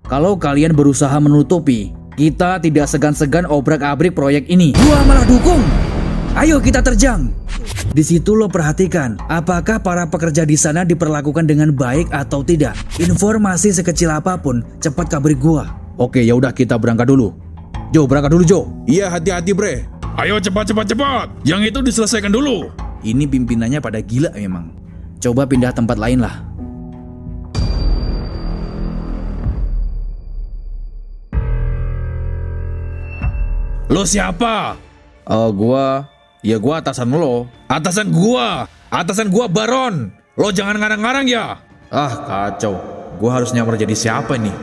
Kalau kalian berusaha menutupi, kita tidak segan-segan obrak-abrik proyek ini. Gua malah dukung. Ayo kita terjang. Di situ lo perhatikan, apakah para pekerja di sana diperlakukan dengan baik atau tidak. Informasi sekecil apapun, cepat kabari gua. Oke, ya udah kita berangkat dulu. Jo, berangkat dulu Jo. Iya, hati-hati bre. Ayo cepat. Yang itu diselesaikan dulu. Ini pimpinannya pada gila memang. Coba pindah tempat lain lah. Lo siapa? Gua atasan lo. Atasan gua Baron. Lo jangan ngarang-ngarang ya. Ah, kacau. Gua harus nyamar jadi siapa nih?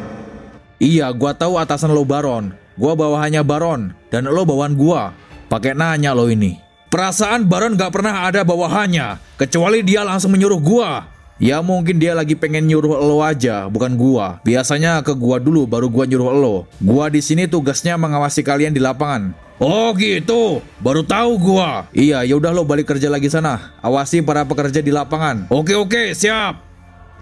Iya, gua tahu atasan lo Baron. Gua bawahannya Baron dan lo bawahan gua. Pakai nanya lo ini. Perasaan Baron gak pernah ada bawahannya, kecuali dia langsung menyuruh gua. Ya mungkin dia lagi pengen nyuruh lo aja, bukan gua. Biasanya ke gua dulu baru gua nyuruh lo. Gua di sini tugasnya mengawasi kalian di lapangan. Oh gitu, baru tahu gua. Iya, yaudah lo balik kerja lagi sana. Awasi para pekerja di lapangan. Oke, siap.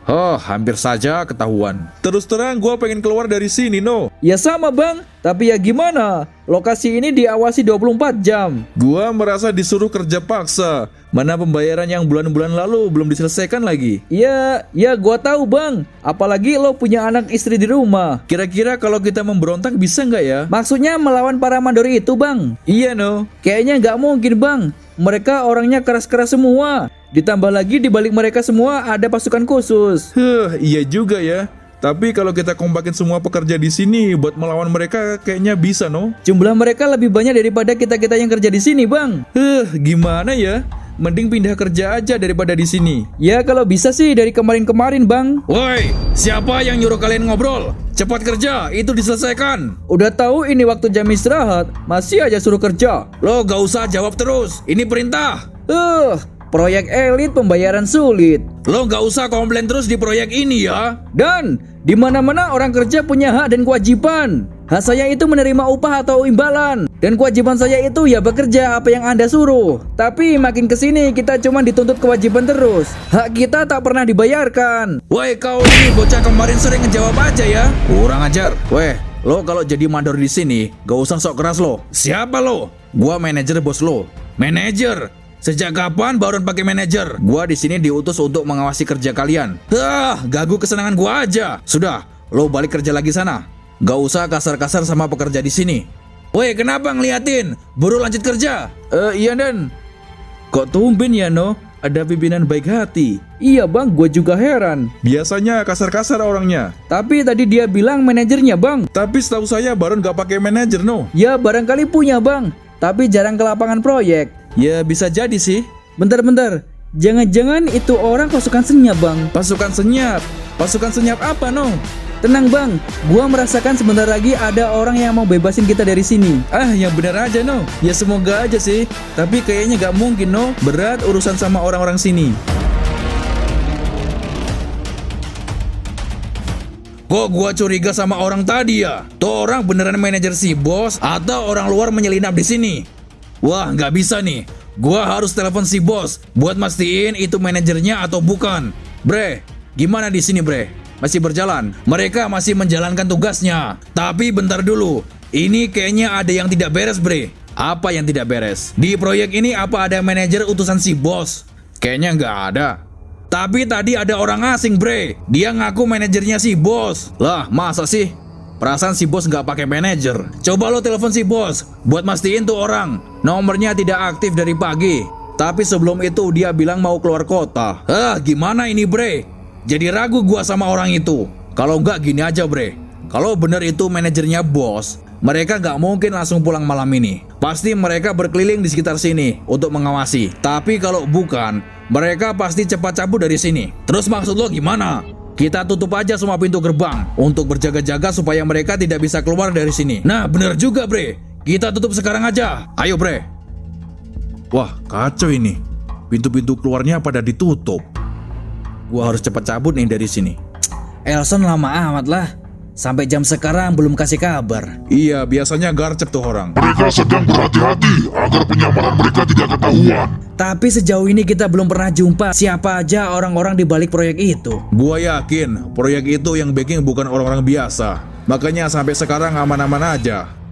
Oh, hampir saja ketahuan. Terus terang gue pengen keluar dari sini, No. Ya sama bang, tapi ya gimana? Lokasi ini diawasi 24 jam. Gua merasa disuruh kerja paksa. Mana pembayaran yang bulan-bulan lalu belum diselesaikan lagi? Ya gua tahu bang. Apalagi lo punya anak istri di rumah. Kira-kira kalau kita memberontak bisa nggak ya? Maksudnya melawan para mandor itu bang? Iya, No. Kayaknya nggak mungkin bang. Mereka orangnya keras-keras semua. Ditambah lagi di balik mereka semua ada pasukan khusus. Iya juga ya. Tapi kalau kita kompakin semua pekerja di sini buat melawan mereka kayaknya bisa, No. Jumlah mereka lebih banyak daripada kita-kita yang kerja di sini, bang. Gimana ya? Mending pindah kerja aja daripada di sini. Ya kalau bisa sih dari kemarin-kemarin, bang. Woi, siapa yang nyuruh kalian ngobrol? Cepat kerja, itu diselesaikan. Udah tahu ini waktu jam istirahat, masih aja suruh kerja. Lo gak usah jawab terus, ini perintah. Proyek elit pembayaran sulit. Lo gak usah komplain terus di proyek ini ya. Dan di mana-mana orang kerja punya hak dan kewajiban. Hak saya itu menerima upah atau imbalan. Dan kewajiban saya itu ya bekerja apa yang Anda suruh. Tapi makin kesini kita cuma dituntut kewajiban terus. Hak kita tak pernah dibayarkan. Woi kau ini bocah kemarin sering ngejawab aja ya. Kurang ajar. Weh, lo kalau jadi mandor di sini gak usah sok keras lo. Siapa lo? Gua manajer bos lo. Manajer? Sejak kapan Baron pakai manajer? Gua di sini diutus untuk mengawasi kerja kalian. Ganggu kesenangan gua aja. Sudah, lo balik kerja lagi sana. Gak usah kasar-kasar sama pekerja di sini. Woi, kenapa ngeliatin? Buru lanjut kerja. Iya Dan. Kok tumben ya, No? Ada pimpinan baik hati. Iya bang, gue juga heran. Biasanya kasar-kasar orangnya. Tapi tadi dia bilang manajernya bang. Tapi setahu saya Baron gak pakai manajer, No. Ya barangkali punya bang, tapi jarang ke lapangan proyek. Ya bisa jadi sih. Bentar, jangan-jangan itu orang pasukan senyap bang. Pasukan senyap? Pasukan senyap apa, No? Tenang bang, gua merasakan sebentar lagi ada orang yang mau bebasin kita dari sini. Yang benar aja, No. Ya semoga aja sih. Tapi kayaknya gak mungkin, No. Berat urusan sama orang-orang sini. Kok gua curiga sama orang tadi ya? Tuh orang beneran manajer si bos atau orang luar menyelinap di sini? Wah, nggak bisa nih. Gua harus telepon si bos buat mastiin itu manajernya atau bukan. Bre, gimana di sini, Bre? Masih berjalan? Mereka masih menjalankan tugasnya. Tapi bentar dulu. Ini kayaknya ada yang tidak beres, Bre. Apa yang tidak beres? Di proyek ini apa ada manajer utusan si bos? Kayaknya nggak ada. Tapi tadi ada orang asing, Bre. Dia ngaku manajernya si bos. Lah, masa sih? Perasaan si bos nggak pakai manajer. Coba lo telepon si bos buat mastiin tuh orang. Nomornya tidak aktif dari pagi. Tapi sebelum itu dia bilang mau keluar kota. Gimana ini, Bre? Jadi ragu gua sama orang itu. Kalau nggak gini aja, Bre. Kalau bener itu manajernya bos, mereka nggak mungkin langsung pulang malam ini. Pasti mereka berkeliling di sekitar sini untuk mengawasi. Tapi kalau bukan, mereka pasti cepat cabut dari sini. Terus maksud lo gimana? Kita tutup aja semua pintu gerbang untuk berjaga-jaga supaya mereka tidak bisa keluar dari sini. Nah, bener juga, Bre. Kita tutup sekarang aja. Ayo, Bre. Wah, kacau ini. Pintu-pintu keluarnya pada ditutup. Gua harus cepat cabut nih dari sini. Elson lama amat lah. Sampai jam sekarang belum kasih kabar. Iya, biasanya garcep tuh orang. Mereka sedang berhati-hati agar penyamaran mereka tidak ketahuan. Tapi sejauh ini kita belum pernah jumpa siapa aja orang-orang di balik proyek itu. Gua yakin proyek itu yang backing bukan orang-orang biasa. Makanya sampai sekarang aman-aman aja.